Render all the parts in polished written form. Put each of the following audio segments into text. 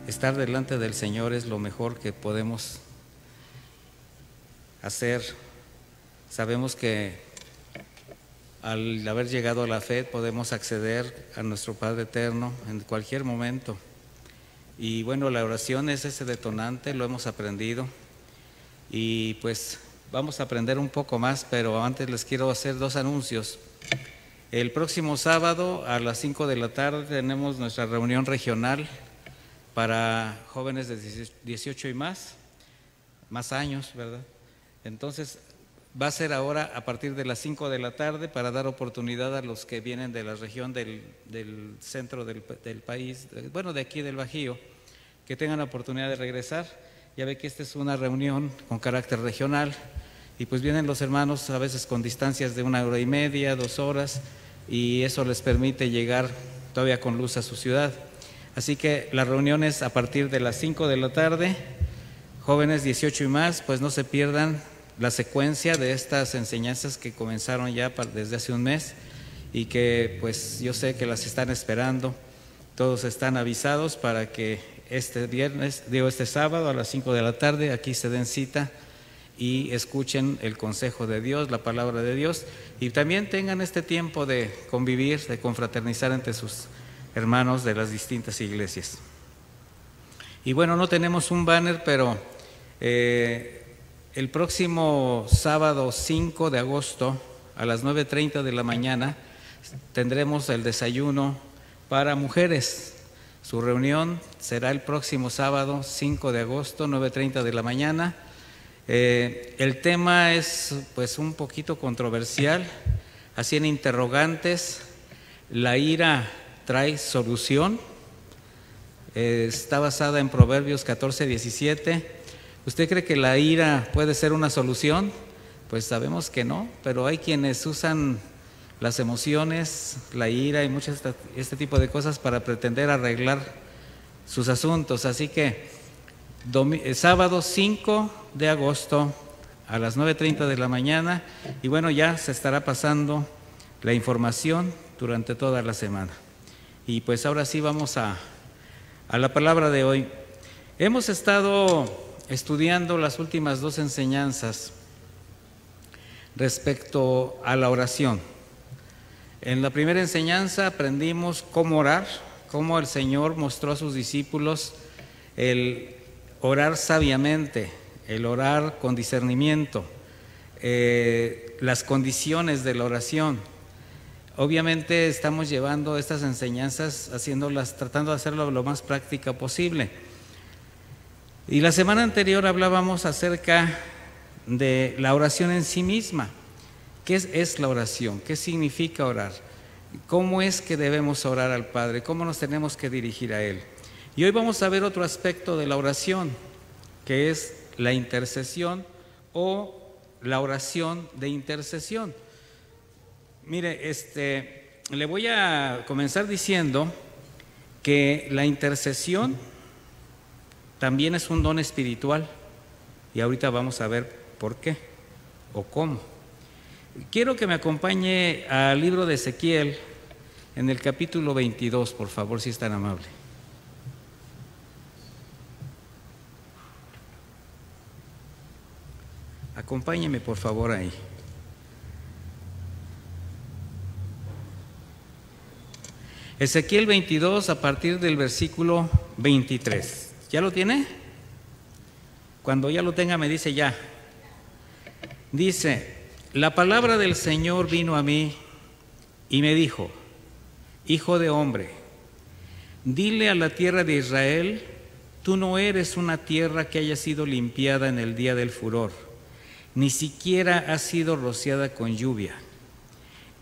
estar delante del Señor es lo mejor que podemos hacer. Sabemos que al haber llegado a la fe podemos acceder a nuestro Padre Eterno en cualquier momento. Y bueno, la oración es ese detonante, lo hemos aprendido. Y pues vamos a aprender un poco más, pero antes les quiero hacer dos anuncios. El próximo sábado a las 5 de la tarde tenemos nuestra reunión regional para jóvenes de 18 y más años, ¿verdad? Entonces va a ser ahora a partir de las 5 de la tarde para dar oportunidad a los que vienen de la región del centro del país, bueno, de aquí del Bajío, que tengan la oportunidad de regresar. Ya ve que esta es una reunión con carácter regional y pues vienen los hermanos a veces con distancias de 1 hora y media, 2 horas, y eso les permite llegar todavía con luz a su ciudad. Así que la reunión es a partir de las 5 de la tarde. Jóvenes 18 y más, pues no se pierdan la secuencia de estas enseñanzas que comenzaron ya desde hace un mes y que pues yo sé que las están esperando. Todos están avisados para que este sábado a las 5 de la tarde aquí se den cita y escuchen el consejo de Dios, la palabra de Dios, y también tengan este tiempo de convivir, de confraternizar entre sus hermanos de las distintas iglesias. Y bueno, no tenemos un banner, pero el próximo sábado 5 de agosto a las 9:30 de la mañana tendremos el desayuno para mujeres. Su reunión será el próximo sábado 5 de agosto, 9:30 de la mañana. El tema es pues un poquito controversial, así en interrogantes. ¿La ira trae solución? Está basada en Proverbios 14:17. ¿Usted cree que la ira puede ser una solución? Pues sabemos que no, pero hay quienes usan las emociones, la ira y muchas este tipo de cosas para pretender arreglar sus asuntos. Así que sábado 5 de agosto a las 9:30 de la mañana, y bueno, ya se estará pasando la información durante toda la semana. Y pues ahora sí vamos a la palabra de hoy. Hemos estado estudiando las últimas dos enseñanzas respecto a la oración. En la primera enseñanza aprendimos cómo orar, cómo el Señor mostró a sus discípulos el orar sabiamente, el orar con discernimiento, las condiciones de la oración. Obviamente estamos llevando estas enseñanzas, tratando de hacerlo lo más práctica posible. Y la semana anterior hablábamos acerca de la oración en sí misma. ¿Qué es la oración? ¿Qué significa orar? ¿Cómo es que debemos orar al Padre? ¿Cómo nos tenemos que dirigir a Él? Y hoy vamos a ver otro aspecto de la oración, que es la intercesión o la oración de intercesión. Mire, le voy a comenzar diciendo que la intercesión también es un don espiritual y ahorita vamos a ver por qué o cómo. Quiero que me acompañe al libro de Ezequiel en el capítulo 22, por favor, si es tan amable. Acompáñeme, por favor, ahí. Ezequiel 22 a partir del versículo 23. ¿Ya lo tiene? Cuando ya lo tenga me dice ya. Dice: la palabra del Señor vino a mí y me dijo: hijo de hombre, dile a la tierra de Israel, tú no eres una tierra que haya sido limpiada en el día del furor, ni siquiera ha sido rociada con lluvia.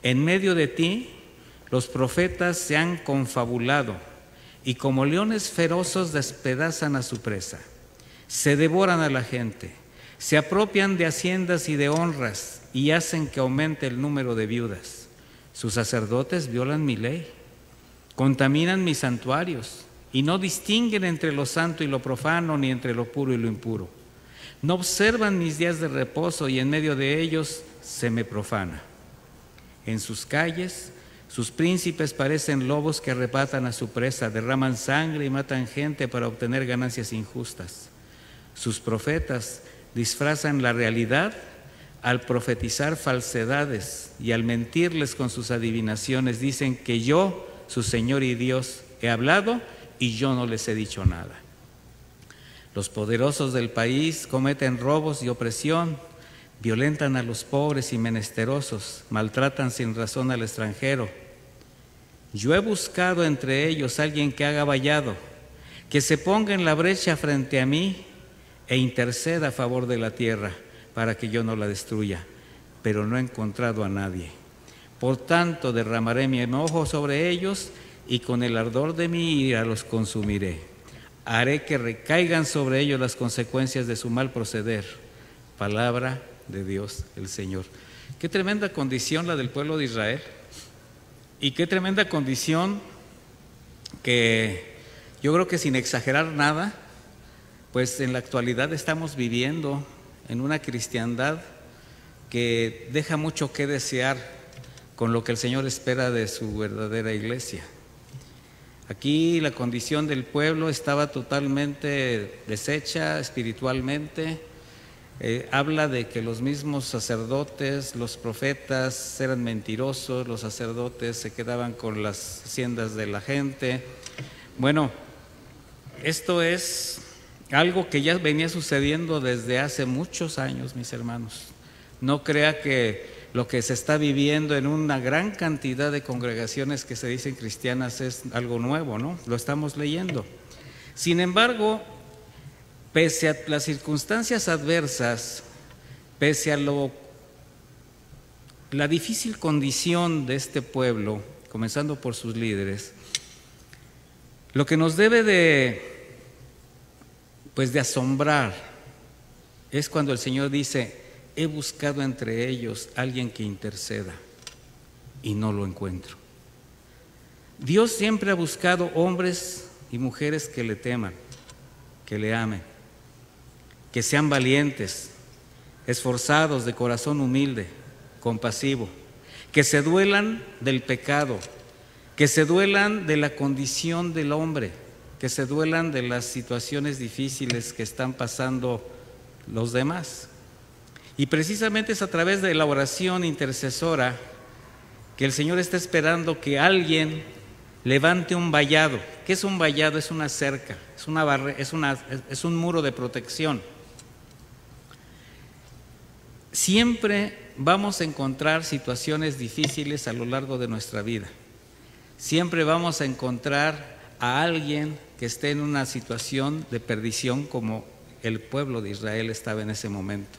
En medio de ti los profetas se han confabulado y como leones feroces despedazan a su presa, se devoran a la gente, se apropian de haciendas y de honras y hacen que aumente el número de viudas. Sus sacerdotes violan mi ley, contaminan mis santuarios y no distinguen entre lo santo y lo profano, ni entre lo puro y lo impuro. No observan mis días de reposo y en medio de ellos se me profana. En sus calles Sus príncipes parecen lobos que arrebatan a su presa, derraman sangre y matan gente para obtener ganancias injustas. Sus profetas disfrazan la realidad al profetizar falsedades y al mentirles con sus adivinaciones. Dicen que yo, su Señor y Dios, he hablado y yo no les he dicho nada. Los poderosos del país cometen robos y opresión, violentan a los pobres y menesterosos, maltratan sin razón al extranjero. Yo he buscado entre ellos a alguien que haga vallado, que se ponga en la brecha frente a mí e interceda a favor de la tierra para que yo no la destruya, pero no he encontrado a nadie. Por tanto, derramaré mi enojo sobre ellos y con el ardor de mi ira los consumiré. Haré que recaigan sobre ellos las consecuencias de su mal proceder. Palabra de Dios el Señor. Qué tremenda condición la del pueblo de Israel, y qué tremenda condición que yo creo que, sin exagerar nada, pues en la actualidad estamos viviendo en una cristiandad que deja mucho que desear con lo que el Señor espera de su verdadera iglesia. Aquí la condición del pueblo estaba totalmente deshecha espiritualmente. Habla de que los mismos sacerdotes, los profetas eran mentirosos, los sacerdotes se quedaban con las haciendas de la gente. Bueno, esto es algo que ya venía sucediendo desde hace muchos años, mis hermanos. No crea que lo que se está viviendo en una gran cantidad de congregaciones que se dicen cristianas es algo nuevo, ¿no? Lo estamos leyendo. Sin embargo, pese a las circunstancias adversas, pese a la difícil condición de este pueblo, comenzando por sus líderes, lo que nos debe de asombrar es cuando el Señor dice: he buscado entre ellos alguien que interceda y no lo encuentro. Dios siempre ha buscado hombres y mujeres que le teman, que le amen, que sean valientes, esforzados, de corazón humilde, compasivo, que se duelan del pecado, que se duelan de la condición del hombre, que se duelan de las situaciones difíciles que están pasando los demás. Y precisamente es a través de la oración intercesora que el Señor está esperando que alguien levante un vallado. ¿Qué es un vallado? Es una cerca, es un muro de protección. Siempre vamos a encontrar situaciones difíciles a lo largo de nuestra vida. Siempre vamos a encontrar a alguien que esté en una situación de perdición, como el pueblo de Israel estaba en ese momento.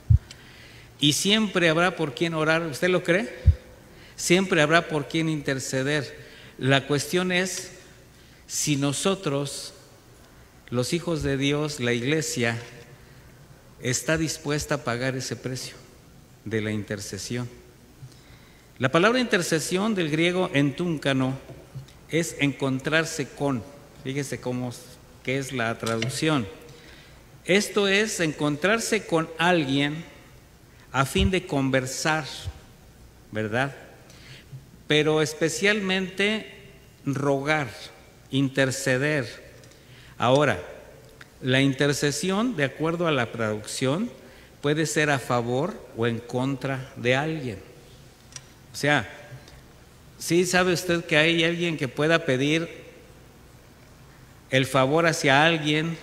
Y siempre habrá por quién orar. ¿Usted lo cree? Siempre habrá por quién interceder. La cuestión es si nosotros, los hijos de Dios, la iglesia, está dispuesta a pagar ese precio de la intercesión. La palabra intercesión, del griego entúncano, es encontrarse con. Fíjese qué es la traducción. Esto es encontrarse con alguien a fin de conversar, ¿verdad? Pero especialmente rogar, interceder. Ahora, la intercesión, de acuerdo a la traducción, puede ser a favor o en contra de alguien. O sea, ¿sí sabe usted que hay alguien que pueda pedir el favor hacia alguien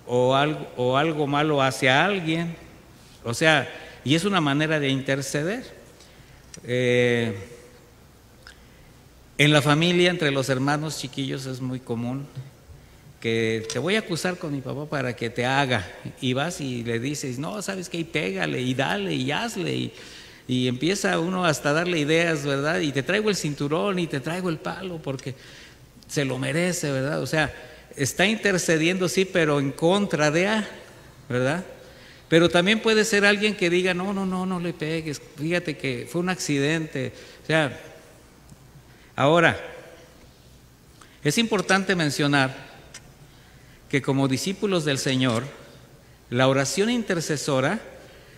o algo malo hacia alguien? O sea, y es una manera de interceder. En la familia, entre los hermanos chiquillos, es muy común que te voy a acusar con mi papá para que te haga, y vas y le dices, no, ¿sabes qué? Y pégale, y dale, y hazle, y empieza uno hasta a darle ideas, ¿verdad? Y te traigo el cinturón, y te traigo el palo, porque se lo merece, ¿verdad? O sea, está intercediendo, sí, pero en contra de, ¿verdad? Pero también puede ser alguien que diga, no le pegues, fíjate que fue un accidente. O sea, ahora, es importante mencionar que como discípulos del Señor, la oración intercesora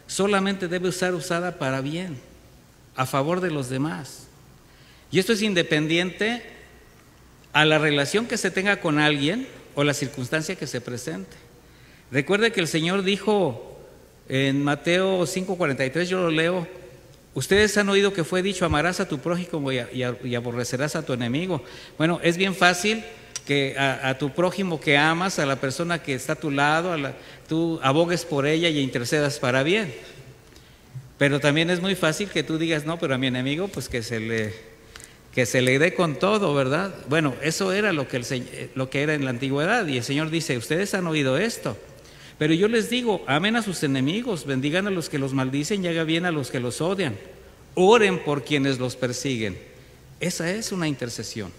solamente debe ser usada para bien, a favor de los demás. Y esto es independiente a la relación que se tenga con alguien o la circunstancia que se presente. Recuerde que el Señor dijo en Mateo 5:43, yo lo leo: ustedes han oído que fue dicho, amarás a tu prójimo y aborrecerás a tu enemigo. Bueno, es bien fácil que a tu prójimo que amas, a la persona que está a tu lado, tú abogues por ella y intercedas para bien. Pero también es muy fácil que tú digas, no, pero a mi enemigo pues que se le dé con todo, ¿verdad? Bueno, eso era lo que era en la antigüedad, y el Señor dice, ustedes han oído esto, pero yo les digo, amen a sus enemigos, bendigan a los que los maldicen y hagan bien a los que los odian, oren por quienes los persiguen. Esa es una intercesión.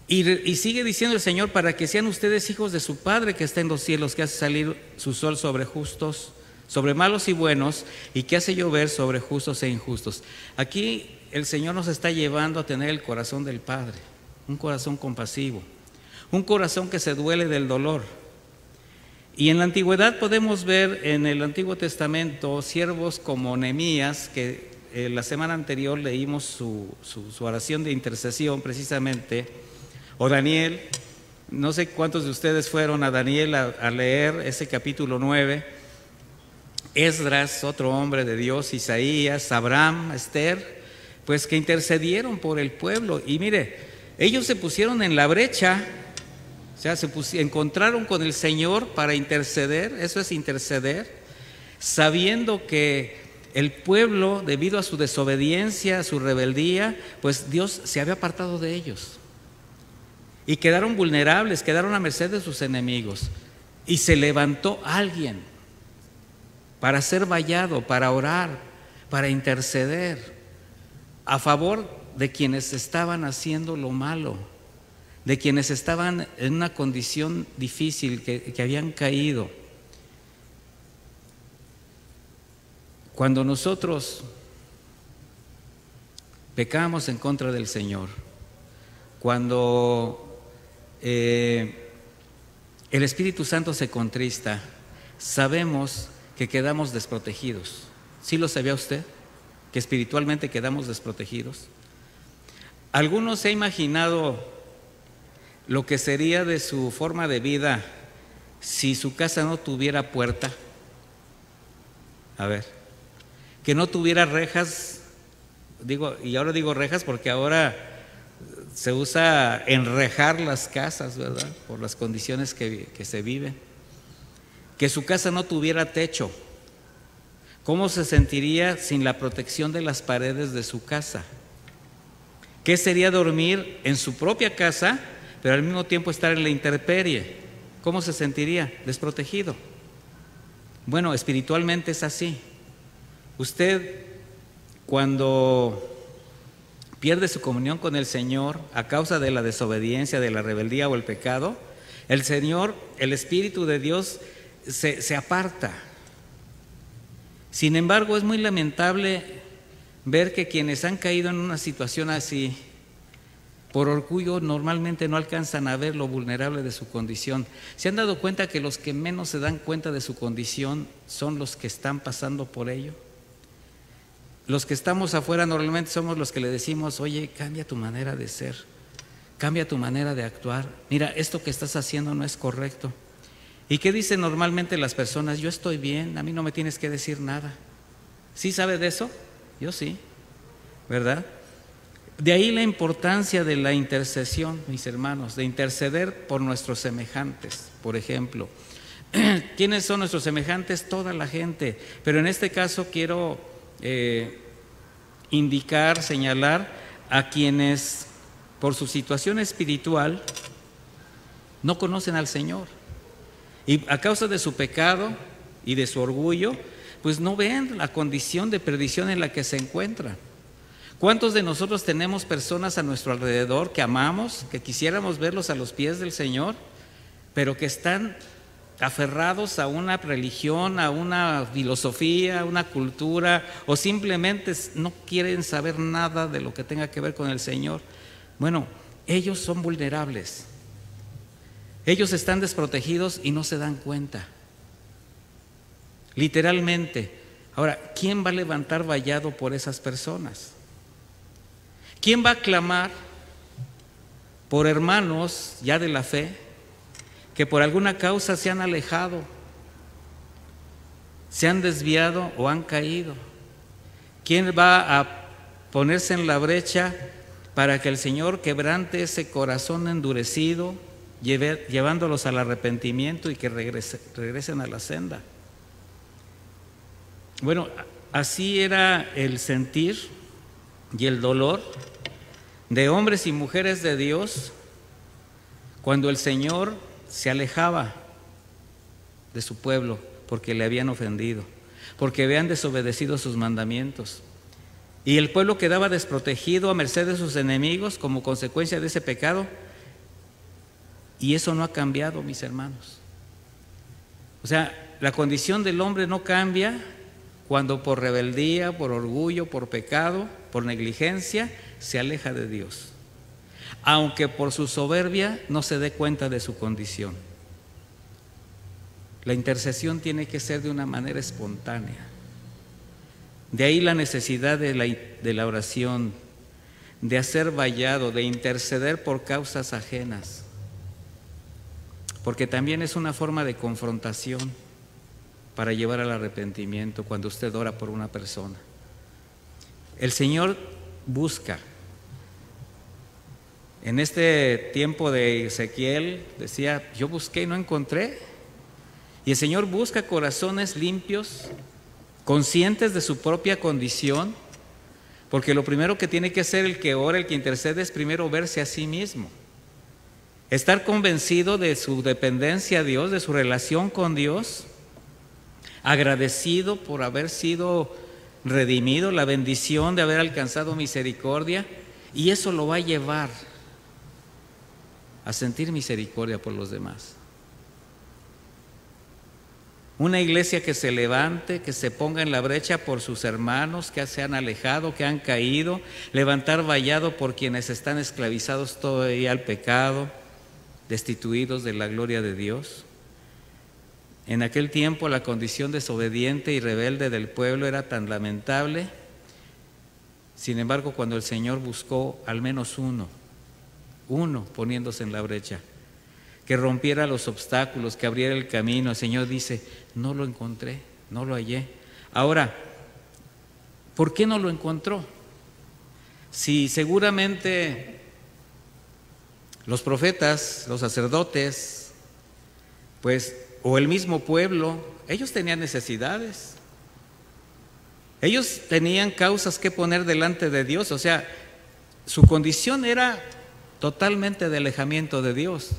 Y sigue diciendo el Señor, para que sean ustedes hijos de su Padre que está en los cielos, que hace salir su sol sobre justos, sobre malos y buenos, y que hace llover sobre justos e injustos. Aquí el Señor nos está llevando a tener el corazón del Padre, un corazón compasivo, un corazón que se duele del dolor. Y en la antigüedad podemos ver en el Antiguo Testamento siervos como Nehemías, que la semana anterior leímos su oración de intercesión precisamente, o Daniel. No sé cuántos de ustedes fueron a Daniel a leer ese capítulo 9, Esdras, otro hombre de Dios, Isaías, Abraham, Esther, pues que intercedieron por el pueblo. Y mire, ellos se pusieron en la brecha, o sea, encontraron con el Señor para interceder. Eso es interceder, sabiendo que el pueblo, debido a su desobediencia, a su rebeldía, pues Dios se había apartado de ellos y quedaron vulnerables, quedaron a merced de sus enemigos. Y se levantó alguien para ser vallado, para orar, para interceder a favor de quienes estaban haciendo lo malo, de quienes estaban en una condición difícil, que habían caído. Cuando nosotros pecamos en contra del Señor, cuando el Espíritu Santo se contrista, sabemos que quedamos desprotegidos. ¿Sí lo sabía usted? Que espiritualmente quedamos desprotegidos. ¿Alguno se ha imaginado lo que sería de su forma de vida si su casa no tuviera puerta? A ver, que no tuviera rejas, y ahora digo rejas porque ahora se usa enrejar las casas, ¿verdad? Por las condiciones que se viven. Que su casa no tuviera techo. ¿Cómo se sentiría sin la protección de las paredes de su casa? ¿Qué sería dormir en su propia casa, pero al mismo tiempo estar en la intemperie? ¿Cómo se sentiría? Desprotegido. Bueno, espiritualmente es así. Usted, cuando pierde su comunión con el Señor a causa de la desobediencia, de la rebeldía o el pecado, el Señor, el Espíritu de Dios se aparta. Sin embargo, es muy lamentable ver que quienes han caído en una situación así, por orgullo, normalmente no alcanzan a ver lo vulnerable de su condición. ¿Se han dado cuenta que los que menos se dan cuenta de su condición son los que están pasando por ello? Los que estamos afuera normalmente somos los que le decimos, oye, cambia tu manera de ser, cambia tu manera de actuar. Mira, esto que estás haciendo no es correcto. ¿Y qué dicen normalmente las personas? Yo estoy bien, a mí no me tienes que decir nada. ¿Sí sabe de eso? Yo sí, ¿verdad? De ahí la importancia de la intercesión, mis hermanos, de interceder por nuestros semejantes, por ejemplo. ¿Quiénes son nuestros semejantes? Toda la gente. Pero en este caso quiero indicar, señalar a quienes por su situación espiritual no conocen al Señor. Y a causa de su pecado y de su orgullo, pues no ven la condición de perdición en la que se encuentran. ¿Cuántos de nosotros tenemos personas a nuestro alrededor que amamos, que quisiéramos verlos a los pies del Señor, pero que están aferrados a una religión, a una filosofía, a una cultura, o simplemente no quieren saber nada de lo que tenga que ver con el Señor? Bueno, ellos son vulnerables. Ellos están desprotegidos y no se dan cuenta. Literalmente. Ahora, ¿quién va a levantar vallado por esas personas? ¿Quién va a clamar por hermanos ya de la fe que por alguna causa se han alejado, se han desviado o han caído? ¿Quién va a ponerse en la brecha para que el Señor quebrante ese corazón endurecido, llevándolos al arrepentimiento y que regresen a la senda? Bueno, así era el sentir y el dolor de hombres y mujeres de Dios cuando el Señor se alejaba de su pueblo porque le habían ofendido, porque habían desobedecido sus mandamientos. Y el pueblo quedaba desprotegido a merced de sus enemigos como consecuencia de ese pecado. Y eso no ha cambiado, mis hermanos. O sea, la condición del hombre no cambia cuando por rebeldía, por orgullo, por pecado, por negligencia, se aleja de Dios, aunque por su soberbia no se dé cuenta de su condición. La intercesión tiene que ser de una manera espontánea. De ahí la necesidad de la oración, de hacer vallado, de interceder por causas ajenas, porque también es una forma de confrontación para llevar al arrepentimiento cuando usted ora por una persona. El Señor busca. En este tiempo de Ezequiel decía, yo busqué y no encontré. Y el Señor busca corazones limpios, conscientes de su propia condición, porque lo primero que tiene que hacer el que ora, el que intercede, es primero verse a sí mismo. Estar convencido de su dependencia a Dios, de su relación con Dios, agradecido por haber sido redimido, la bendición de haber alcanzado misericordia, y eso lo va a llevar a sentir misericordia por los demás. Una iglesia que se levante, que se ponga en la brecha por sus hermanos que se han alejado, que han caído, levantar vallado por quienes están esclavizados todavía al pecado, destituidos de la gloria de Dios. En aquel tiempo la condición desobediente y rebelde del pueblo era tan lamentable. Sin embargo, cuando el Señor buscó al menos uno poniéndose en la brecha, que rompiera los obstáculos, que abriera el camino, el Señor dice, no lo encontré, no lo hallé. Ahora, ¿por qué no lo encontró? Si seguramente los profetas, los sacerdotes, pues, o el mismo pueblo, ellos tenían necesidades. Ellos tenían causas que poner delante de Dios, o sea, su condición era totalmente de alejamiento de Dios.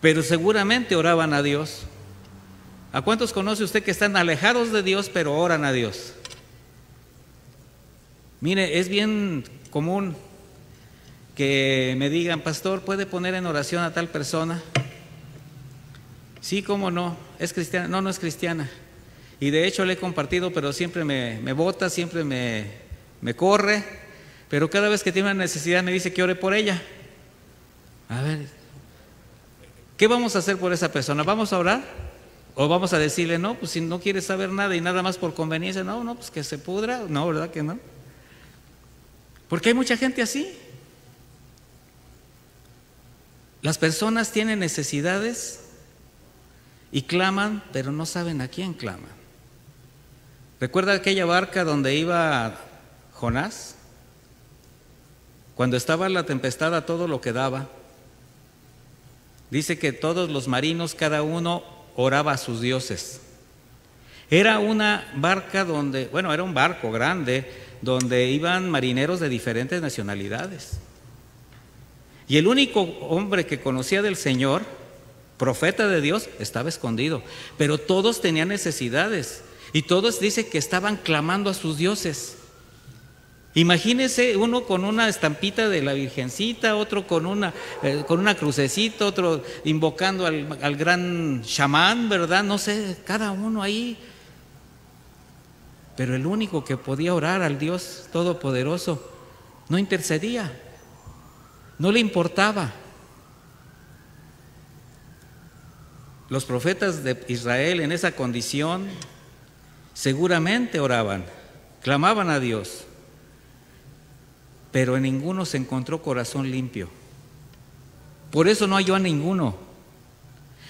Pero seguramente oraban a Dios. ¿A cuántos conoce usted que están alejados de Dios pero oran a Dios? Mire, es bien común que me digan, pastor, ¿puede poner en oración a tal persona? Sí, cómo no, ¿es cristiana? No, no es cristiana. Y de hecho le he compartido, pero siempre me bota, siempre me corre, pero cada vez que tiene una necesidad me dice que ore por ella. A ver, ¿qué vamos a hacer por esa persona? ¿Vamos a orar? ¿O vamos a decirle, no, pues si no quiere saber nada y nada más por conveniencia, no, pues que se pudra? No, ¿verdad que no? Porque hay mucha gente así. Las personas tienen necesidades y claman, pero no saben a quién claman. ¿Recuerda aquella barca donde iba Jonás? Cuando estaba la tempestad a todo lo que daba, dice que todos los marinos, cada uno oraba a sus dioses. Era una barca donde, bueno, era un barco grande donde iban marineros de diferentes nacionalidades. Y el único hombre que conocía del Señor, profeta de Dios, estaba escondido. Pero todos tenían necesidades y todos dice que estaban clamando a sus dioses. Imagínese uno con una estampita de la Virgencita, otro con una crucecita, otro invocando al gran chamán, ¿verdad? No sé, cada uno ahí. Pero el único que podía orar al Dios Todopoderoso no intercedía, no le importaba. Los profetas de Israel en esa condición seguramente oraban, clamaban a Dios. pero en ninguno se encontró corazón limpio. Por eso no halló a ninguno.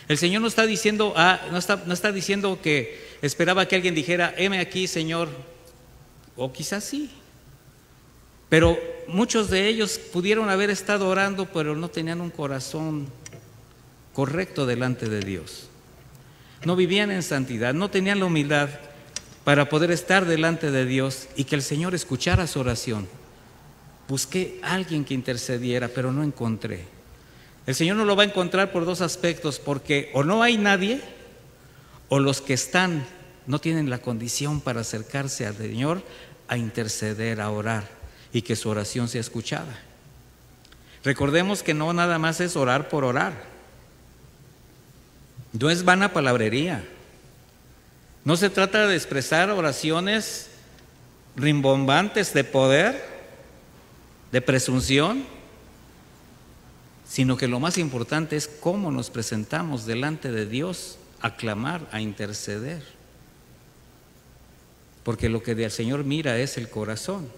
El Señor no está diciendo, no está diciendo que esperaba que alguien dijera, heme aquí, Señor, o quizás sí. Pero muchos de ellos pudieron haber estado orando, pero no tenían un corazón correcto delante de Dios. No vivían en santidad, no tenían la humildad para poder estar delante de Dios y que el Señor escuchara su oración. Busqué a alguien que intercediera, pero no encontré. El Señor no lo va a encontrar por dos aspectos, porque o no hay nadie, o los que están no tienen la condición para acercarse al Señor a interceder, a orar, y que su oración sea escuchada. Recordemos que no nada más es orar por orar. No es vana palabrería. No se trata de expresar oraciones rimbombantes de poder, de presunción, sino que lo más importante es cómo nos presentamos delante de Dios a clamar, a interceder. Porque lo que el Señor mira es el corazón.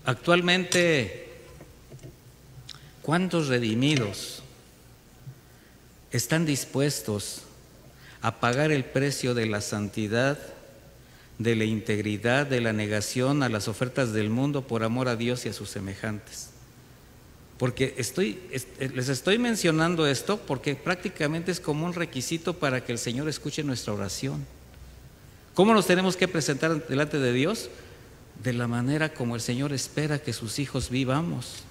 Actualmente, ¿cuántos redimidos están dispuestos a pagar el precio de la santidad, de la integridad, de la negación a las ofertas del mundo por amor a Dios y a sus semejantes? Porque les estoy mencionando esto porque prácticamente es como un requisito para que el Señor escuche nuestra oración. ¿Cómo nos tenemos que presentar delante de Dios? De la manera como el Señor espera que sus hijos vivamos,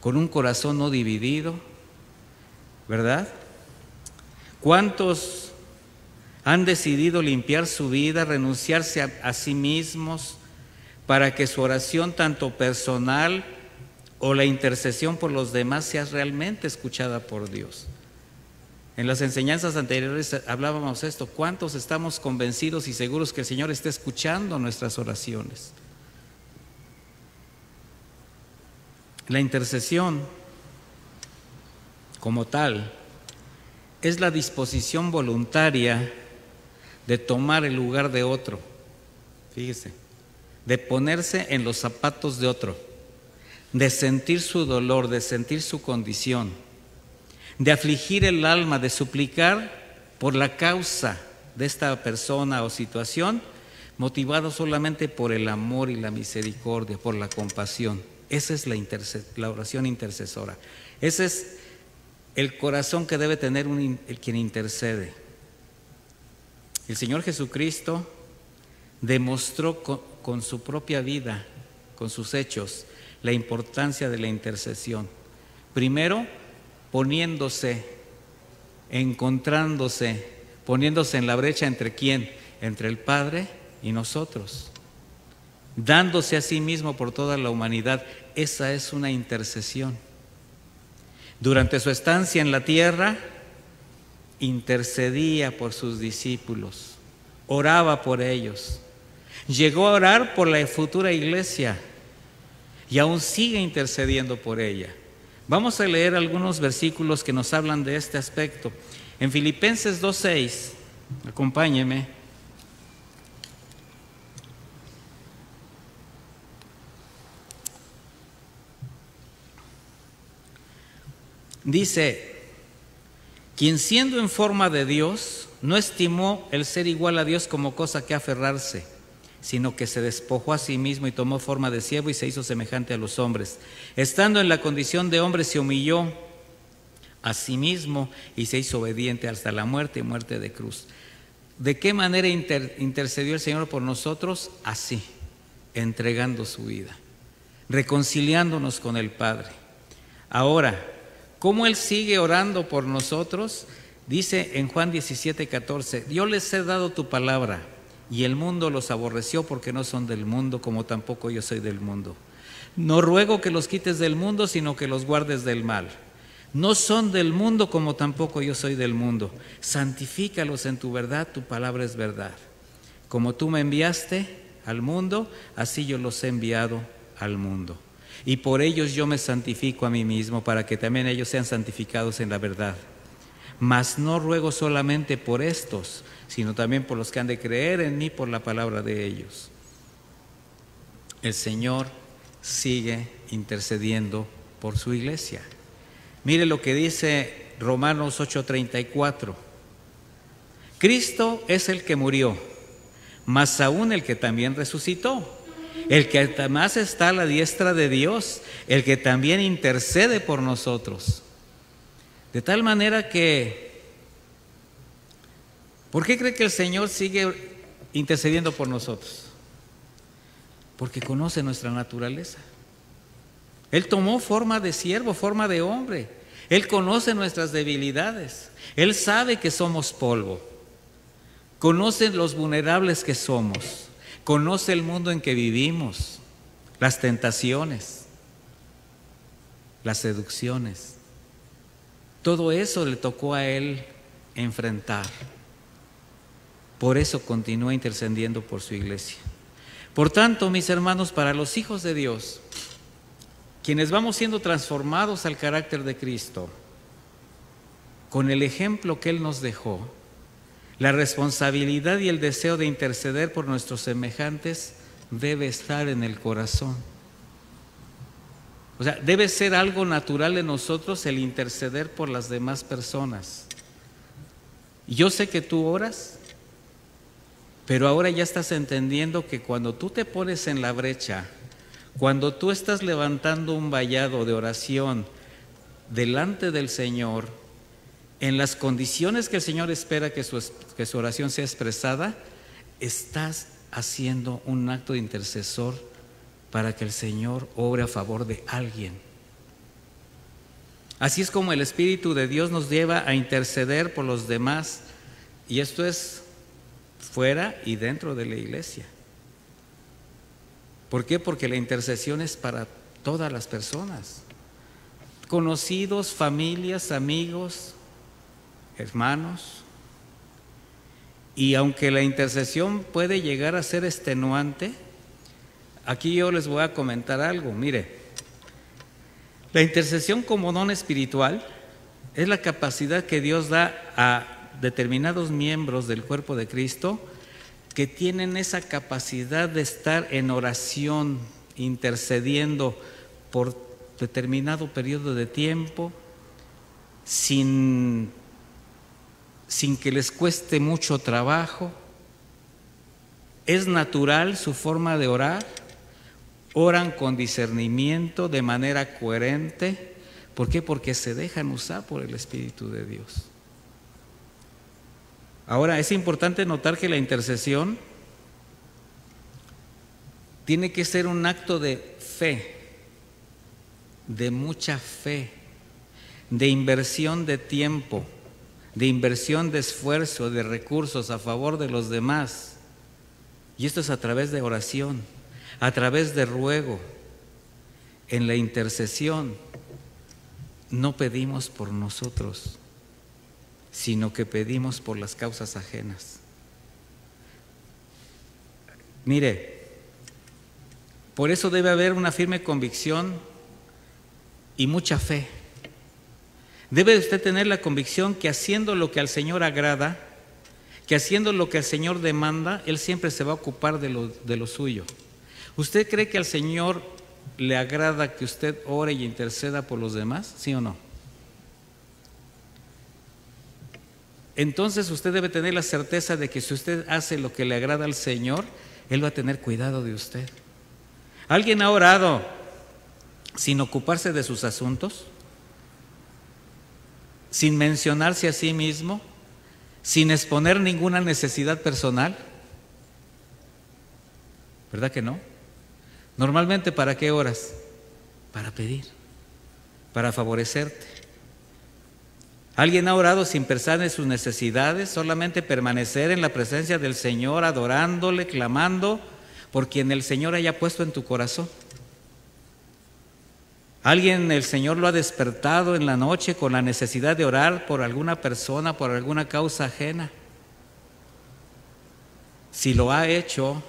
con un corazón no dividido, ¿verdad? ¿Cuántos han decidido limpiar su vida, renunciarse a sí mismos para que su oración, tanto personal o la intercesión por los demás, sea realmente escuchada por Dios? En las enseñanzas anteriores hablábamos esto. ¿Cuántos estamos convencidos y seguros que el Señor está escuchando nuestras oraciones? La intercesión, como tal, es la disposición voluntaria de tomar el lugar de otro. Fíjese, de ponerse en los zapatos de otro, de sentir su dolor, de sentir su condición, de afligir el alma, de suplicar por la causa de esta persona o situación, motivado solamente por el amor y la misericordia, por la compasión. Esa es la oración intercesora. Ese es el corazón que debe tener el quien intercede. El Señor Jesucristo demostró con su propia vida, con sus hechos, la importancia de la intercesión. Primero, poniéndose, encontrándose, poniéndose en la brecha entre ¿quién? Entre el Padre y nosotros, dándose a sí mismo por toda la humanidad. Esa es una intercesión. Durante su estancia en la tierra, intercedía por sus discípulos, oraba por ellos, llegó a orar por la futura iglesia y aún sigue intercediendo por ella. Vamos a leer algunos versículos que nos hablan de este aspecto. En Filipenses 2:6, acompáñeme. Dice: quien siendo en forma de Dios, no estimó el ser igual a Dios como cosa que aferrarse, sino que se despojó a sí mismo y tomó forma de siervo y se hizo semejante a los hombres. Estando en la condición de hombre, se humilló a sí mismo y se hizo obediente hasta la muerte y muerte de cruz. ¿De qué manera intercedió el Señor por nosotros? Así, entregando su vida, reconciliándonos con el Padre. Ahora, ¿cómo Él sigue orando por nosotros? Dice en Juan 17:14, yo les he dado tu palabra, y el mundo los aborreció porque no son del mundo, como tampoco yo soy del mundo. No ruego que los quites del mundo, sino que los guardes del mal. No son del mundo, como tampoco yo soy del mundo. Santifícalos en tu verdad, tu palabra es verdad. Como tú me enviaste al mundo, así yo los he enviado al mundo. Y por ellos yo me santifico a mí mismo, para que también ellos sean santificados en la verdad. Mas no ruego solamente por estos, sino también por los que han de creer en mí por la palabra de ellos. el Señor sigue intercediendo por su iglesia. Mire lo que dice Romanos 8:34. Cristo es el que murió, más aún el que también resucitó, el que además está a la diestra de Dios, el que también intercede por nosotros. De tal manera que, ¿por qué cree que el Señor sigue intercediendo por nosotros? Porque conoce nuestra naturaleza. Él tomó forma de siervo, forma de hombre. Él conoce nuestras debilidades. Él sabe que somos polvo. Conoce los vulnerables que somos. Conoce el mundo en que vivimos, las tentaciones, las seducciones. Todo eso le tocó a Él enfrentar. Por eso continúa intercediendo por su iglesia. Por tanto, mis hermanos, para los hijos de Dios, quienes vamos siendo transformados al carácter de Cristo, con el ejemplo que Él nos dejó, la responsabilidad y el deseo de interceder por nuestros semejantes debe estar en el corazón. O sea, debe ser algo natural en nosotros el interceder por las demás personas. Yo sé que tú oras, pero ahora ya estás entendiendo que cuando tú te pones en la brecha, cuando tú estás levantando un vallado de oración delante del Señor, en las condiciones que el Señor espera que su oración sea expresada, estás haciendo un acto de intercesor para que el Señor obre a favor de alguien. Así es como el Espíritu de Dios nos lleva a interceder por los demás, y esto es fuera y dentro de la iglesia. ¿Por qué? Porque la intercesión es para todas las personas, conocidos, familias, amigos, hermanos. Y aunque la intercesión puede llegar a ser extenuante, aquí yo les voy a comentar algo. Mire, la intercesión como don espiritual es la capacidad que Dios da a determinados miembros del cuerpo de Cristo que tienen esa capacidad de estar en oración, intercediendo por determinado periodo de tiempo, sin que les cueste mucho trabajo. Es natural su forma de orar. Oran con discernimiento, de manera coherente. ¿Por qué? Porque se dejan usar por el Espíritu de Dios. Ahora, es importante notar que la intercesión tiene que ser un acto de fe, de mucha fe, de inversión de tiempo, de inversión de esfuerzo, de recursos a favor de los demás. Y esto es a través de oración, a través de ruego. En la intercesión no pedimos por nosotros, sino que pedimos por las causas ajenas. Mire, por eso debe haber una firme convicción y mucha fe. Debe usted tener la convicción que haciendo lo que al Señor agrada, que haciendo lo que el Señor demanda, Él siempre se va a ocupar de lo suyo. ¿Usted cree que al Señor le agrada que usted ore y interceda por los demás? ¿Sí o no? Entonces usted debe tener la certeza de que si usted hace lo que le agrada al Señor, Él va a tener cuidado de usted. ¿Alguien ha orado sin ocuparse de sus asuntos? ¿Sin mencionarse a sí mismo? ¿Sin exponer ninguna necesidad personal? ¿Verdad que no? Normalmente, ¿para qué oras? Para pedir, para favorecerte. ¿Alguien ha orado sin pensar en sus necesidades, solamente permanecer en la presencia del Señor, adorándole, clamando por quien el Señor haya puesto en tu corazón? ¿Alguien el Señor lo ha despertado en la noche con la necesidad de orar por alguna persona, por alguna causa ajena? Si lo ha hecho,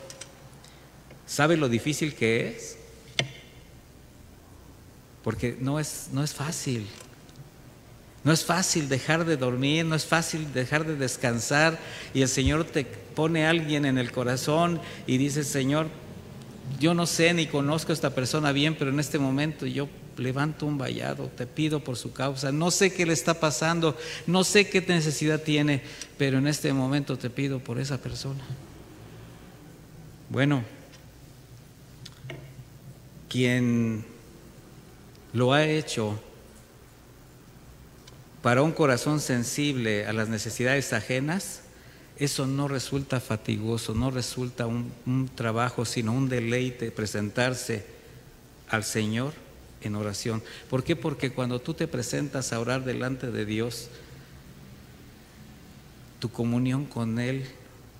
¿sabe lo difícil que es? Porque no es fácil. No es fácil dejar de dormir, no es fácil dejar de descansar, y el Señor te pone a alguien en el corazón y dice: Señor, yo no sé ni conozco a esta persona bien, pero en este momento yo levanto un vallado, te pido por su causa, no sé qué le está pasando, no sé qué necesidad tiene, pero en este momento te pido por esa persona. Bueno, quien lo ha hecho para un corazón sensible a las necesidades ajenas, eso no resulta fatigoso, no resulta un trabajo, sino un deleite presentarse al Señor en oración. ¿Por qué? Porque cuando tú te presentas a orar delante de Dios, tu comunión con Él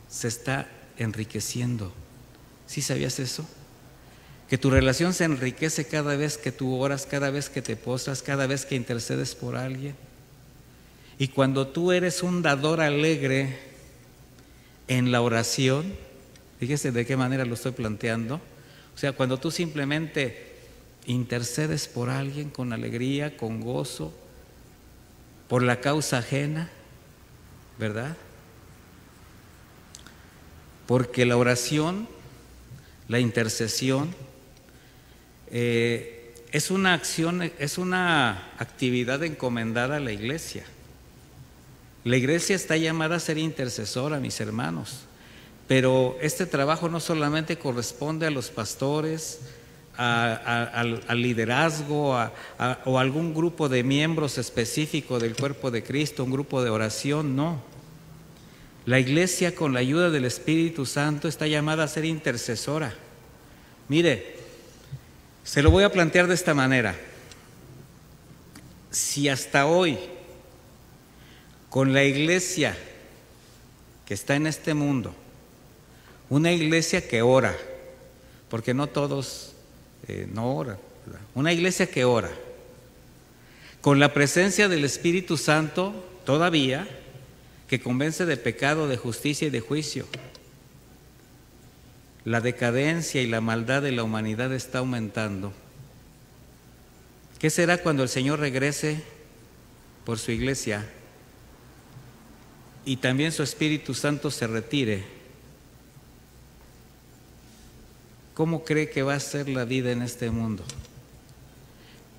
se está enriqueciendo. ¿Sí sabías eso? Que tu relación se enriquece cada vez que tú oras, cada vez que te postras, cada vez que intercedes por alguien. Y cuando tú eres un dador alegre en la oración, fíjese de qué manera lo estoy planteando. O sea, cuando tú simplemente intercedes por alguien con alegría, con gozo, por la causa ajena, ¿verdad? Porque la oración, la intercesión, es una acción, es una actividad encomendada a la iglesia. La iglesia está llamada a ser intercesora, mis hermanos, pero este trabajo no solamente corresponde a los pastores, al liderazgo, o a algún grupo de miembros específico del cuerpo de Cristo, un grupo de oración, no. La iglesia, con la ayuda del Espíritu Santo, está llamada a ser intercesora. Mire, se lo voy a plantear de esta manera. Si hasta hoy, con la iglesia que está en este mundo, una iglesia que ora, porque no todos no oran, ¿verdad? Una iglesia que ora, con la presencia del Espíritu Santo todavía, que convence de pecado, de justicia y de juicio, la decadencia y la maldad de la humanidad está aumentando. ¿Qué será cuando el Señor regrese por su iglesia y también su Espíritu Santo se retire? ¿Cómo cree que va a ser la vida en este mundo?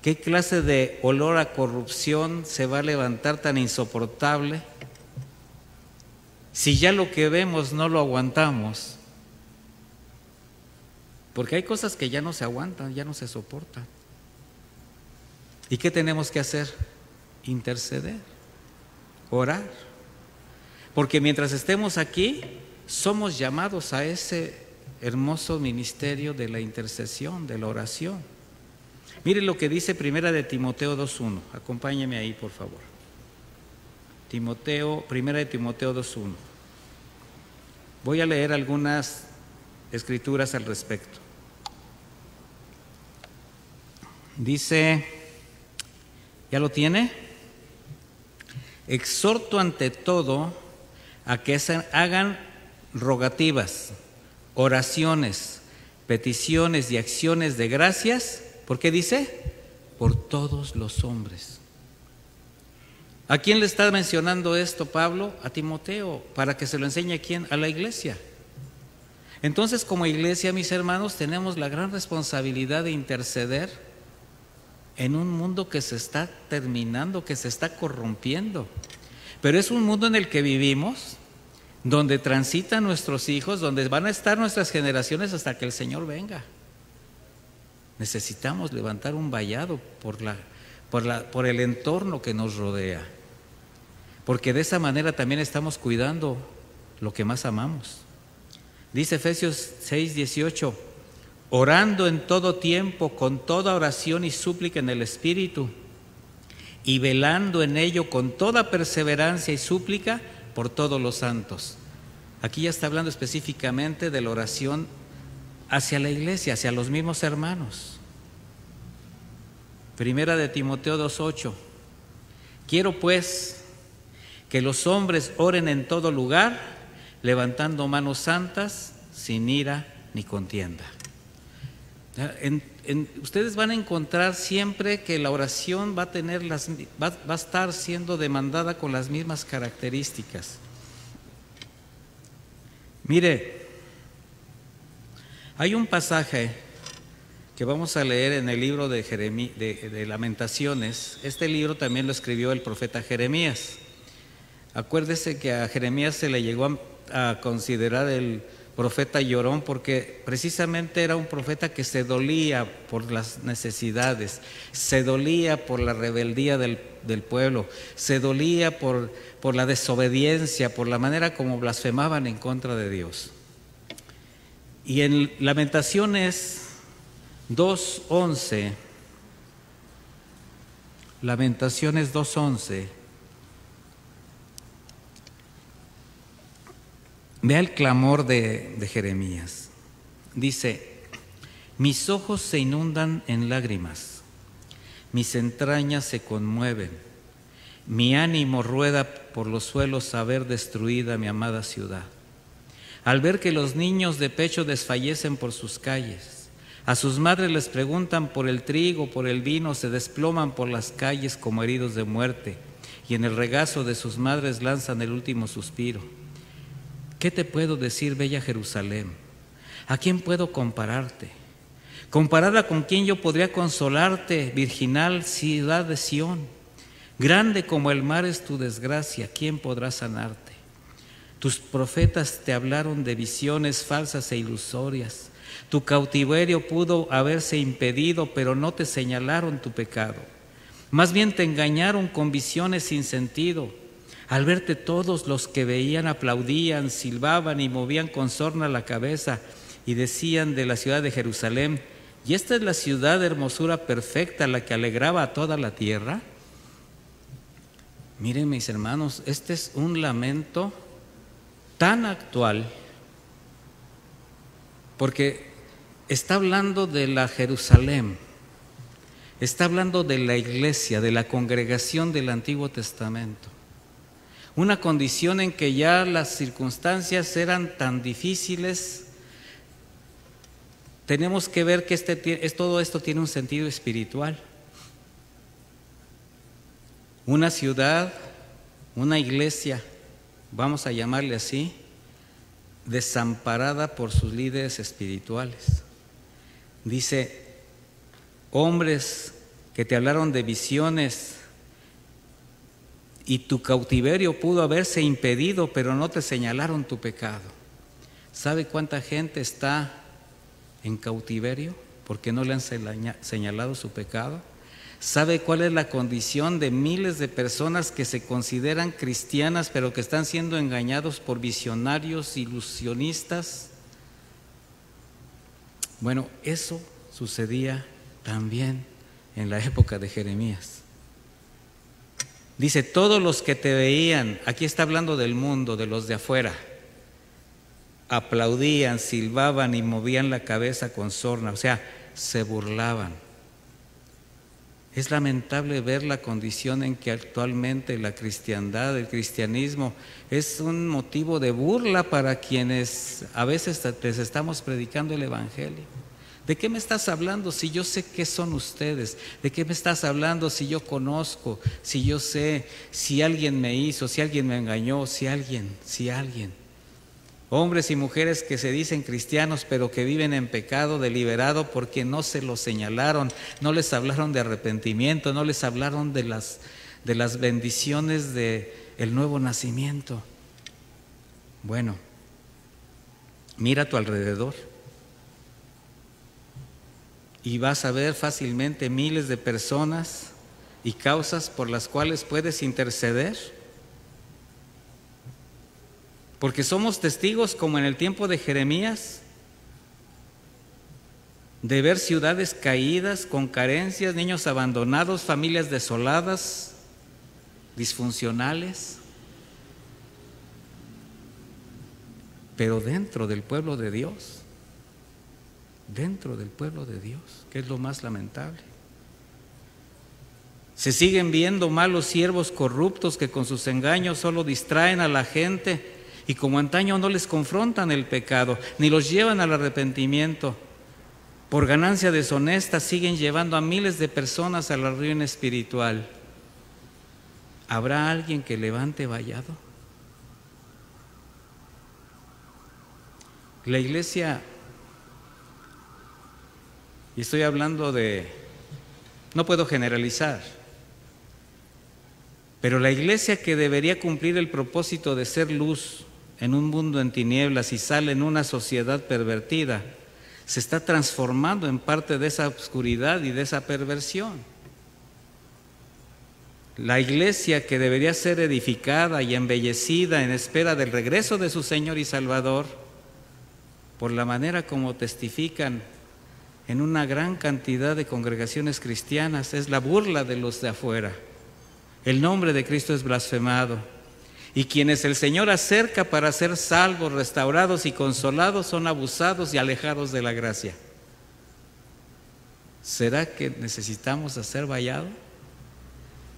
¿Qué clase de olor a corrupción se va a levantar tan insoportable? Si ya lo que vemos no lo aguantamos, porque hay cosas que ya no se aguantan, ya no se soportan. ¿Y qué tenemos que hacer? Interceder, orar. Porque mientras estemos aquí, somos llamados a ese hermoso ministerio de la intercesión, de la oración. Mire lo que dice Primera de Timoteo 2:1. Acompáñeme ahí, por favor. Primera de Timoteo 2:1. Voy a leer algunas escrituras al respecto. Dice, ¿ya lo tiene? Exhorto ante todo a que hagan rogativas, oraciones, peticiones y acciones de gracias. ¿Por qué dice? Por todos los hombres. ¿A quién le está mencionando esto Pablo? A Timoteo, para que se lo enseñe a quién, a la iglesia. Entonces, como iglesia, mis hermanos, tenemos la gran responsabilidad de interceder en un mundo que se está terminando, que se está corrompiendo. Pero es un mundo en el que vivimos, donde transitan nuestros hijos, donde van a estar nuestras generaciones hasta que el Señor venga. Necesitamos levantar un vallado por el entorno que nos rodea, porque de esa manera también estamos cuidando lo que más amamos. Dice Efesios 6:18, orando en todo tiempo, con toda oración y súplica en el Espíritu, y velando en ello con toda perseverancia y súplica por todos los santos. Aquí ya está hablando específicamente de la oración hacia la iglesia, hacia los mismos hermanos. Primera de Timoteo 2:8. Quiero pues que los hombres oren en todo lugar, levantando manos santas, sin ira ni contienda. Ustedes van a encontrar siempre que la oración va a estar siendo demandada con las mismas características. Mire, Hay un pasaje que vamos a leer en el libro de Lamentaciones. Este libro también lo escribió el profeta Jeremías. Acuérdese que a Jeremías se le llegó a considerar el profeta llorón porque precisamente era un profeta que se dolía por las necesidades, se dolía por la rebeldía del pueblo, se dolía por la desobediencia, por la manera como blasfemaban en contra de Dios. Y en Lamentaciones 2:11, Lamentaciones 2:11, vea el clamor de Jeremías. Dice: mis ojos se inundan en lágrimas, mis entrañas se conmueven, mi ánimo rueda por los suelos a ver destruida mi amada ciudad. Al ver que los niños de pecho desfallecen por sus calles, a sus madres les preguntan por el trigo, por el vino, se desploman por las calles como heridos de muerte, y en el regazo de sus madres lanzan el último suspiro. ¿Qué te puedo decir, bella Jerusalén? ¿A quién puedo compararte? ¿Comparada con quién yo podría consolarte, virginal ciudad de Sión? Grande como el mar es tu desgracia, ¿quién podrá sanarte? Tus profetas te hablaron de visiones falsas e ilusorias. Tu cautiverio pudo haberse impedido, pero no te señalaron tu pecado. Más bien te engañaron con visiones sin sentido. Al verte todos los que veían aplaudían, silbaban y movían con sorna la cabeza y decían de la ciudad de Jerusalén: ¿y esta es la ciudad de hermosura perfecta, la que alegraba a toda la tierra? Miren, mis hermanos, este es un lamento tan actual, porque está hablando de la Jerusalén, está hablando de la iglesia, de la congregación del Antiguo Testamento. Una condición en que ya las circunstancias eran tan difíciles. Tenemos que ver que todo esto tiene un sentido espiritual. Una ciudad, una iglesia, vamos a llamarle así, desamparada por sus líderes espirituales. Dice: hombres que te hablaron de visiones y tu cautiverio pudo haberse impedido, pero no te señalaron tu pecado. ¿Sabe cuánta gente está en cautiverio porque no le han señalado su pecado? ¿Sabe cuál es la condición de miles de personas que se consideran cristianas pero que están siendo engañados por visionarios, ilusionistas? Bueno, eso sucedía también en la época de Jeremías. Dice: todos los que te veían, aquí está hablando del mundo, de los de afuera, aplaudían, silbaban y movían la cabeza con sorna, o sea, se burlaban. Es lamentable ver la condición en que actualmente la cristiandad, el cristianismo, es un motivo de burla para quienes a veces les estamos predicando el evangelio. ¿De qué me estás hablando si yo sé qué son ustedes? ¿De qué me estás hablando si yo conozco, si yo sé, si alguien me hizo, si alguien me engañó, si alguien? Hombres y mujeres que se dicen cristianos pero que viven en pecado deliberado porque no se los señalaron, no les hablaron de arrepentimiento, no les hablaron de las bendiciones del nuevo nacimiento. Bueno, mira a tu alrededor y vas a ver fácilmente miles de personas y causas por las cuales puedes interceder. Porque somos testigos, como en el tiempo de Jeremías, de ver ciudades caídas, con carencias, niños abandonados, familias desoladas, disfuncionales. Pero dentro del pueblo de Dios, que es lo más lamentable, se siguen viendo malos siervos corruptos que con sus engaños solo distraen a la gente. Y como antaño no les confrontan el pecado, ni los llevan al arrepentimiento, por ganancia deshonesta siguen llevando a miles de personas a la ruina espiritual. ¿Habrá alguien que levante vallado? La iglesia Y estoy hablando no puedo generalizar, pero la iglesia que debería cumplir el propósito de ser luz en un mundo en tinieblas y sal en una sociedad pervertida, se está transformando en parte de esa oscuridad y de esa perversión. La iglesia que debería ser edificada y embellecida en espera del regreso de su Señor y Salvador, por la manera como testifican en una gran cantidad de congregaciones cristianas, es la burla de los de afuera. El nombre de Cristo es blasfemado, y quienes el Señor acerca para ser salvos, restaurados y consolados son abusados y alejados de la gracia. ¿Será que necesitamos hacer vallado?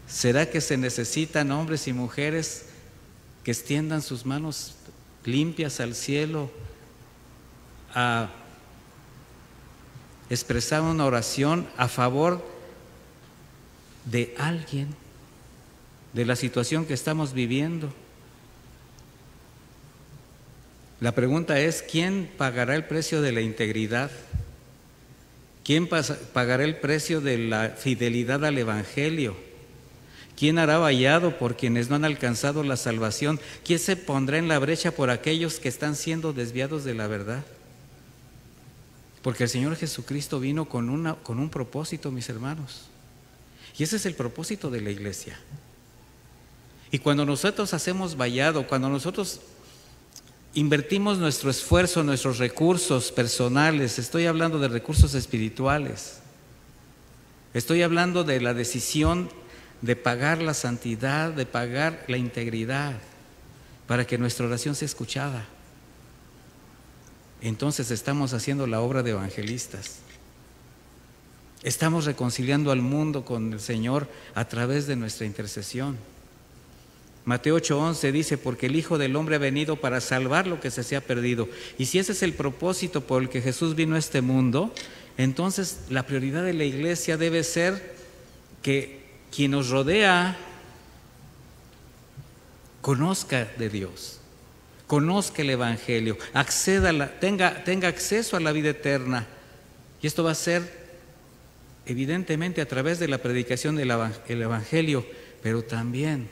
¿Será que se necesitan hombres y mujeres que extiendan sus manos limpias al cielo a expresar una oración a favor de alguien, de la situación que estamos viviendo? La pregunta es, ¿quién pagará el precio de la integridad? ¿Quién pagará el precio de la fidelidad al Evangelio? ¿Quién hará vallado por quienes no han alcanzado la salvación? ¿Quién se pondrá en la brecha por aquellos que están siendo desviados de la verdad? Porque el Señor Jesucristo vino con un propósito, mis hermanos. Y ese es el propósito de la iglesia. Y cuando nosotros hacemos vallado, cuando nosotros invertimos nuestro esfuerzo, nuestros recursos personales, estoy hablando de recursos espirituales, estoy hablando de la decisión de pagar la santidad, de pagar la integridad, para que nuestra oración sea escuchada. Entonces estamos haciendo la obra de evangelistas. Estamos reconciliando al mundo con el Señor a través de nuestra intercesión. Mateo 8:11 dice, porque el Hijo del Hombre ha venido para salvar lo que se ha perdido. Y si ese es el propósito por el que Jesús vino a este mundo, entonces la prioridad de la iglesia debe ser que quien nos rodea conozca de Dios, conozca el Evangelio, tenga acceso a la vida eterna. Y esto va a ser evidentemente a través de la predicación del Evangelio, pero también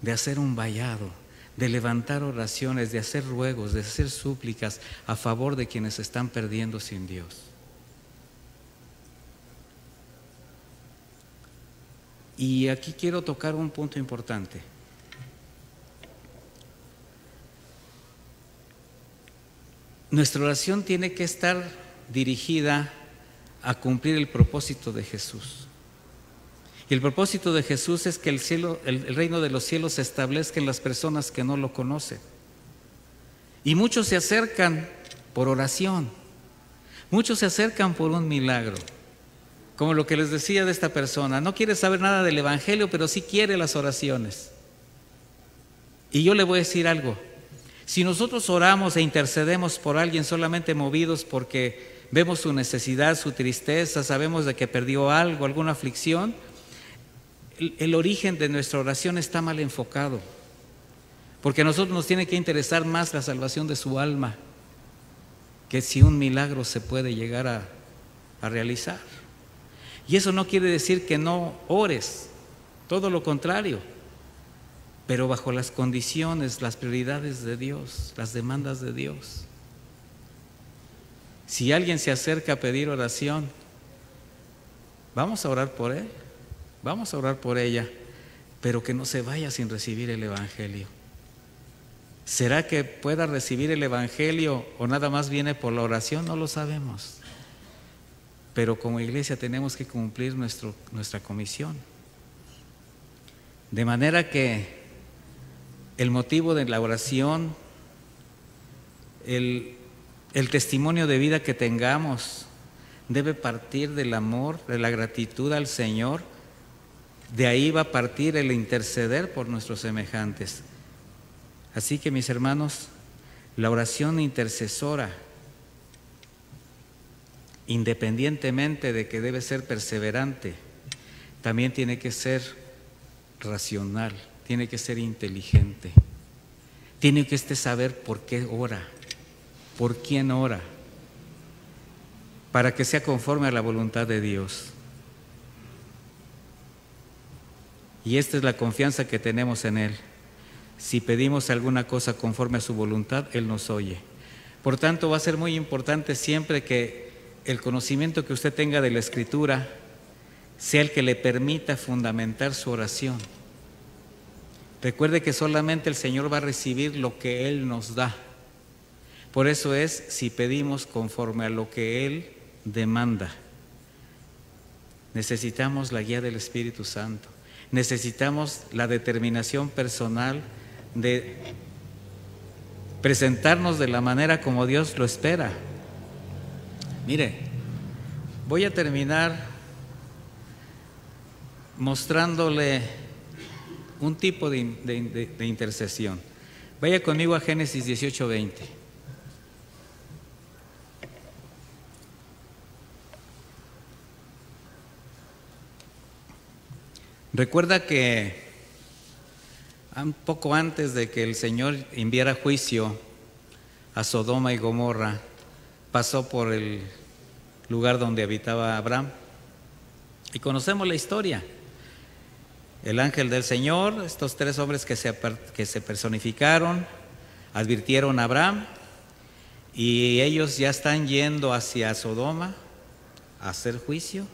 de hacer un vallado, de levantar oraciones, de hacer ruegos, de hacer súplicas a favor de quienes se están perdiendo sin Dios. Y aquí quiero tocar un punto importante. Nuestra oración tiene que estar dirigida a cumplir el propósito de Jesús. Y el propósito de Jesús es que el reino de los cielos se establezca en las personas que no lo conocen. Y muchos se acercan por oración, muchos se acercan por un milagro. Como lo que les decía de esta persona, no quiere saber nada del Evangelio, pero sí quiere las oraciones. Y yo le voy a decir algo, si nosotros oramos e intercedemos por alguien solamente movidos porque vemos su necesidad, su tristeza, sabemos de que perdió algo, alguna aflicción, el origen de nuestra oración está mal enfocado, porque a nosotros nos tiene que interesar más la salvación de su alma que si un milagro se puede llegar a realizar. Y eso no quiere decir que no ores, todo lo contrario, pero bajo las condiciones, las prioridades de Dios, las demandas de Dios. Si alguien se acerca a pedir oración, vamos a orar por él, vamos a orar por ella, pero que no se vaya sin recibir el Evangelio. ¿Será que pueda recibir el Evangelio o nada más viene por la oración? No lo sabemos. Pero como iglesia tenemos que cumplir nuestra comisión. De manera que el motivo de la oración, el testimonio de vida que tengamos, debe partir del amor, de la gratitud al Señor. De ahí va a partir el interceder por nuestros semejantes. Así que, mis hermanos, la oración intercesora, independientemente de que debe ser perseverante, también tiene que ser racional, tiene que ser inteligente, tiene que saber por qué ora, por quién ora. para que sea conforme a la voluntad de Dios. Y esta es la confianza que tenemos en Él. Si pedimos alguna cosa conforme a su voluntad, Él nos oye. Por tanto, va a ser muy importante siempre que el conocimiento que usted tenga de la Escritura sea el que le permita fundamentar su oración. Recuerde que solamente el Señor va a recibir lo que Él nos da. Por eso es, si pedimos conforme a lo que Él demanda. Necesitamos la guía del Espíritu Santo. Necesitamos la determinación personal de presentarnos de la manera como Dios lo espera. Mire, voy a terminar mostrándole un tipo de intercesión. Vaya conmigo a Génesis 18:20. Recuerda que un poco antes de que el Señor enviara juicio a Sodoma y Gomorra, pasó por el lugar donde habitaba Abraham. Y conocemos la historia. El ángel del Señor, estos tres hombres que se personificaron, advirtieron a Abraham, y ellos ya están yendo hacia Sodoma a hacer juicio.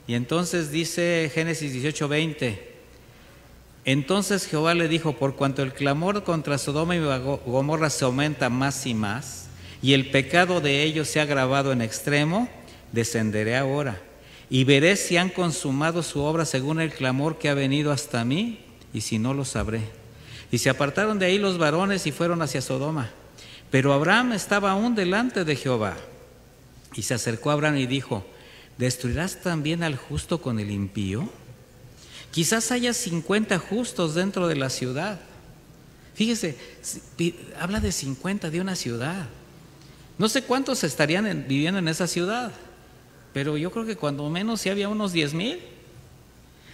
Y entonces dice Génesis 18:20, entonces Jehová le dijo, por cuanto el clamor contra Sodoma y Gomorra se aumenta más y más, y el pecado de ellos se ha agravado en extremo, descenderé ahora, y veré si han consumado su obra según el clamor que ha venido hasta mí, y si no, lo sabré. Y se apartaron de ahí los varones y fueron hacia Sodoma. Pero Abraham estaba aún delante de Jehová. Y se acercó a Abraham y dijo, ¿destruirás también al justo con el impío? Quizás haya 50 justos dentro de la ciudad. Fíjese, habla de 50 de una ciudad. No sé cuántos estarían viviendo en esa ciudad, pero yo creo que cuando menos sí había unos 10,000.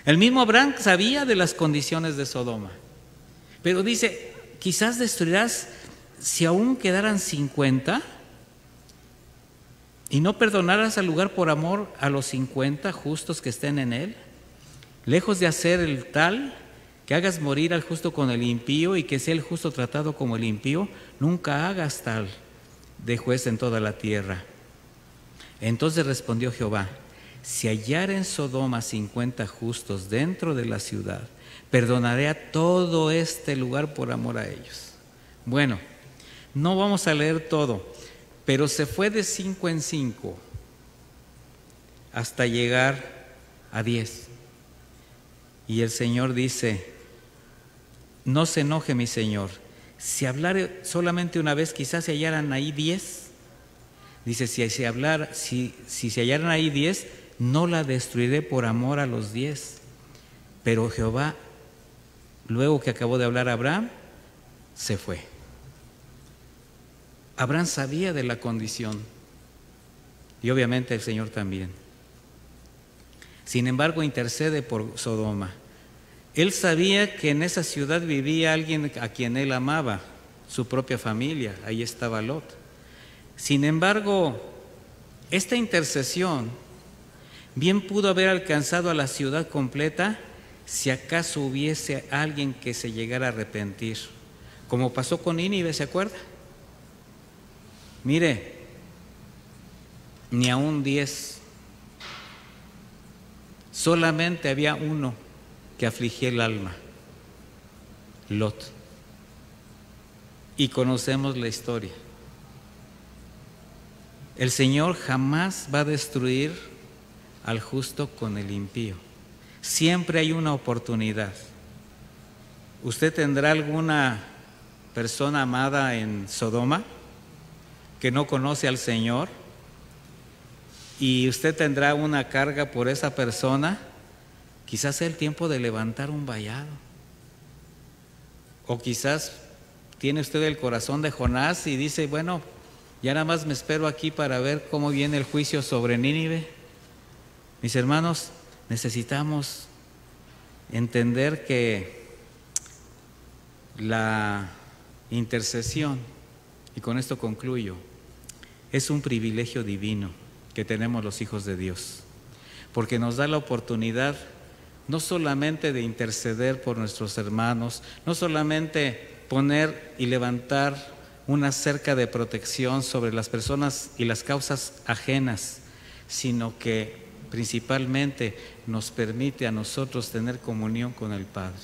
El mismo Abraham sabía de las condiciones de Sodoma, pero dice, quizás destruirás si aún quedaran 50 y no perdonarás al lugar por amor a los 50 justos que estén en él. Lejos de hacer el tal, que hagas morir al justo con el impío y que sea el justo tratado como el impío, nunca hagas tal de juez en toda la tierra. Entonces respondió Jehová, si hallar en Sodoma 50 justos dentro de la ciudad, perdonaré a todo este lugar por amor a ellos. Bueno, no vamos a leer todo, pero se fue de 5 en 5 hasta llegar a 10. Y el Señor dice, no se enoje mi Señor, si hablare solamente una vez, quizás se hallaran ahí 10. Dice, si se hallaran ahí 10, no la destruiré por amor a los 10. Pero Jehová, luego que acabó de hablar a Abraham, se fue. Abraham sabía de la condición, y obviamente el Señor también. Sin embargo, intercede por Sodoma. Él sabía que en esa ciudad vivía alguien a quien él amaba, su propia familia, ahí estaba Lot. Sin embargo, esta intercesión bien pudo haber alcanzado a la ciudad completa si acaso hubiese alguien que se llegara a arrepentir, como pasó con Nínive, ¿se acuerda? Mire, ni aún 10, solamente había uno que afligía el alma, Lot. Y conocemos la historia. El Señor jamás va a destruir al justo con el impío. Siempre hay una oportunidad. ¿Usted tendrá alguna persona amada en Sodoma que no conoce al Señor? Y usted tendrá una carga por esa persona. Quizás sea el tiempo de levantar un vallado. O quizás tiene usted el corazón de Jonás y dice, bueno, ya nada más me espero aquí para ver cómo viene el juicio sobre Nínive. Mis hermanos, necesitamos entender que la intercesión, y con esto concluyo, es un privilegio divino. que tenemos los hijos de Dios, porque nos da la oportunidad no solamente de interceder por nuestros hermanos, no solamente poner y levantar una cerca de protección sobre las personas y las causas ajenas, sino que principalmente nos permite a nosotros tener comunión con el Padre.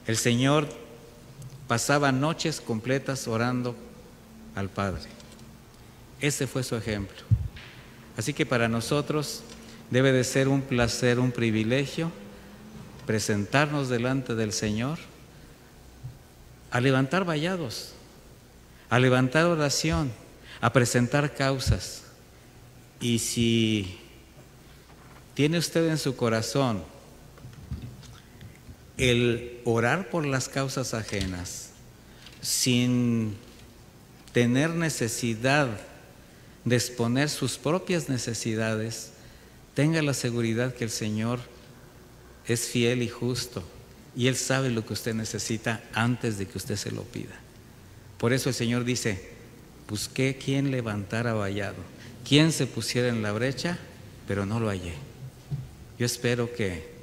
El Señor pasaba noches completas orando al Padre. Ese fue su ejemplo. Así que para nosotros debe de ser un placer, un privilegio presentarnos delante del Señor a levantar vallados, a levantar oración, a presentar causas. Y si tiene usted en su corazón el orar por las causas ajenas sin tener necesidad de exponer sus propias necesidades, tenga la seguridad que el Señor es fiel y justo y Él sabe lo que usted necesita antes de que usted se lo pida. Por eso el Señor dice: busqué quien levantara vallado, quien se pusiera en la brecha, pero no lo hallé. Yo espero que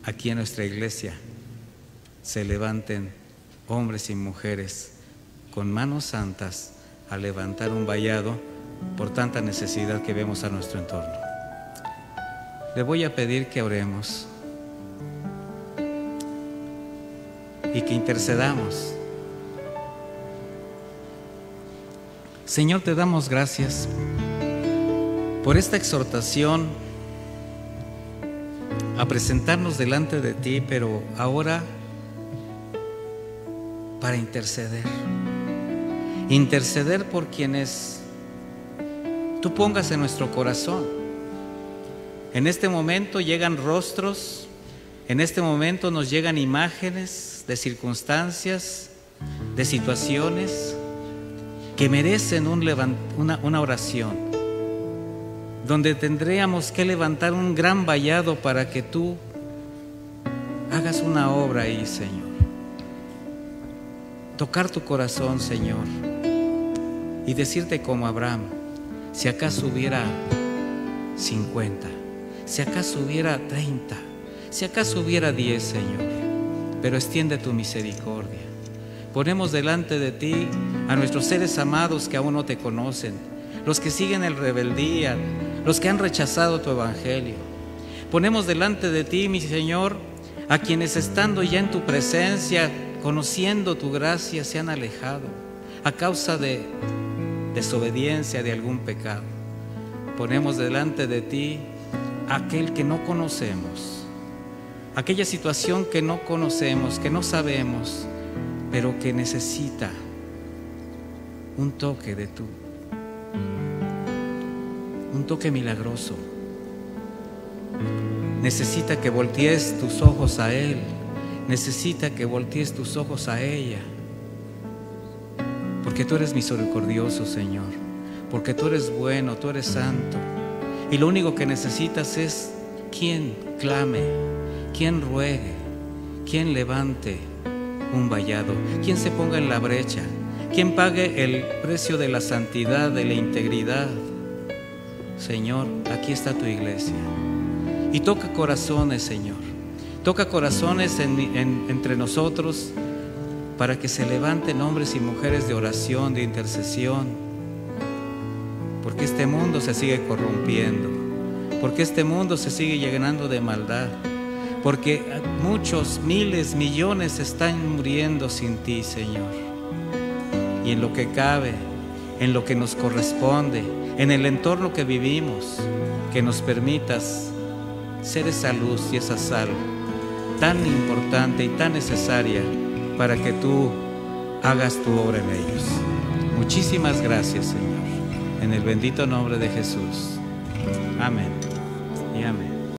aquí en nuestra iglesia se levanten hombres y mujeres con manos santas a levantar un vallado por tanta necesidad que vemos a nuestro entorno. Le voy a pedir que oremos y que intercedamos. Señor, te damos gracias por esta exhortación a presentarnos delante de ti, pero ahora para interceder. Interceder por quienes tú pongas en nuestro corazón. En este momento llegan rostros, en este momento nos llegan imágenes de circunstancias, de situaciones que merecen una oración, donde tendríamos que levantar un gran vallado para que tú hagas una obra ahí, Señor. Tocar tu corazón, Señor, y decirte como Abraham: si acaso hubiera 50, si acaso hubiera 30, si acaso hubiera 10, Señor, pero extiende tu misericordia. Ponemos delante de ti a nuestros seres amados que aún no te conocen, los que siguen en rebeldía, los que han rechazado tu evangelio. Ponemos delante de ti, mi Señor, a quienes estando ya en tu presencia, conociendo tu gracia, se han alejado a causa de desobediencia, de algún pecado. Ponemos delante de ti a aquel que no conocemos, aquella situación que no conocemos, que no sabemos, pero que necesita un toque de un toque milagroso. Necesita que voltees tus ojos a Él, necesita que voltees tus ojos a ella, porque tú eres misericordioso, Señor, porque tú eres bueno, tú eres santo, y lo único que necesitas es quien clame, quien ruegue, quien levante un vallado, quien se ponga en la brecha, quien pague el precio de la santidad, de la integridad. Señor, aquí está tu iglesia, y toca corazones, Señor, toca corazones entre nosotros, para que se levanten hombres y mujeres de oración, de intercesión, porque este mundo se sigue corrompiendo, porque este mundo se sigue llenando de maldad, porque muchos, miles, millones están muriendo sin ti, Señor. Y en lo que cabe, en lo que nos corresponde, en el entorno que vivimos, que nos permitas ser esa luz y esa sal tan importante y tan necesaria para que tú hagas tu obra en ellos. Muchísimas gracias, Señor, en el bendito nombre de Jesús. Amén y amén.